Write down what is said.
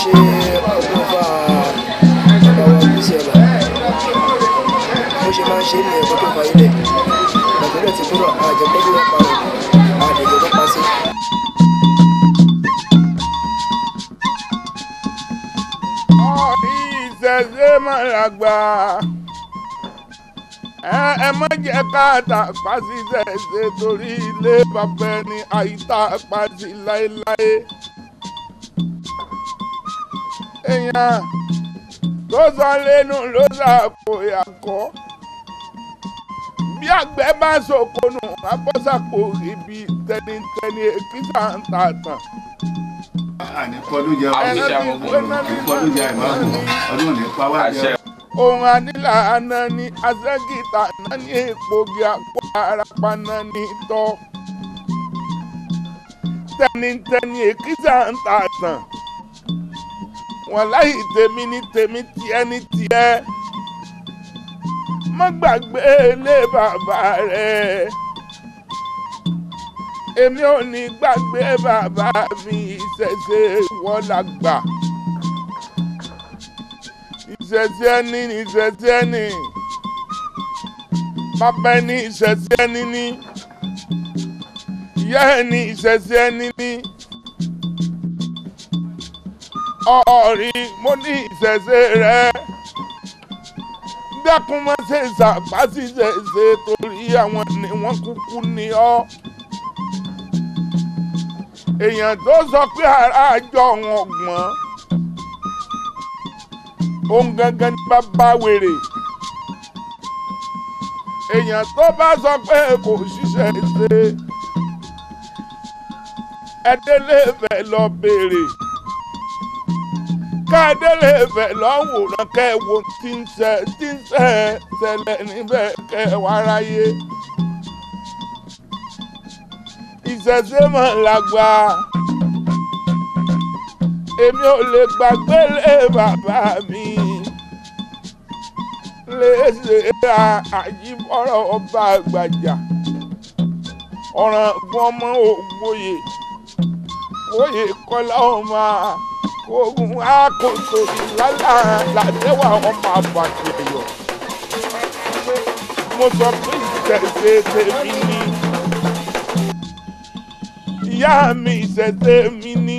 ṣe ọdún fa bàbá wa kú sí ọ̀la bó ṣe máa ń ṣe nìyẹn kó tó fa ilẹ̀ bàtẹ́lẹ̀ ti kúrò àjẹpọ́jú wọn pa àdèjọ́ tó pa sí. ìṣẹ̀ṣe máa lágbà ẹ má jẹ́ ká tàpá sí ṣẹ̀ṣe torí ilé bàbá ẹni àìtàpá sí láéláé. èèyàn tó sọ lẹ́nu ló ṣàpò ìyàkọ́ bí àgbẹ̀ bá ṣòkònù abọ́sàpò ibi tẹnitẹni èkìtà ń ta tàn. àníkọ́lójà ìkọ́lójà ìmáàmù ọdún òní pa wá jẹ. ohun anílà àná ni aṣẹ́gìtà náà ní èpògì àpò arapa náà ní tọ́. tẹnitẹni èkìtà ń ta tàn. wọ́n láyì tèmi ní tèmi tiẹ̀ ní tiẹ̀. má gbàgbé ilé bàbá rẹ̀. èmi ò ní gbàgbé bàbá mi ìṣẹ̀ṣe wọ́n lágbà. ìṣẹ̀ṣe ẹni ní ìṣẹ̀ṣe ẹni. bàbá ẹni ìṣẹ̀ṣe ẹni ní. ìyá ẹni ìṣẹ̀ṣe ẹni ní. ọ̀rí mo ní ìṣẹ̀ṣe rẹ̀. dákun má ṣe ṣàpàṣì ṣẹ̀ṣe torí àwọn ni wọ́n kúkú ní ọ́. èèyàn tó sọ pé ara àjọ wọn gbọ́n òun gangan ní bàbá wèrè. èèyàn tó bá sọ pé kò ṣiṣẹ́ ṣe ẹdẹ́lẹ́ fẹ́ lọ béèrè káàdẹ́lẹ́ fẹ́ lọ wòran kẹ́wò tí ń ṣẹlẹ̀ níbẹ̀ kẹwàá ráyé. ìṣẹ̀ṣe máa lágbà èmi ò lè gbàgbé lé bàbá mi léṣe àjíbọ̀rọ̀ ọba àgbàjà ọ̀ràn gbọ́mọ ògbóyè òye kọ́lá ọmọ ogun àkóso ìlàlà làdẹ́wà ọmọ àbàtì ẹ̀yọ̀. mo sọ pé ìṣẹ̀ṣe tèmi ni ìyá mi ìṣẹ̀ṣe mi ni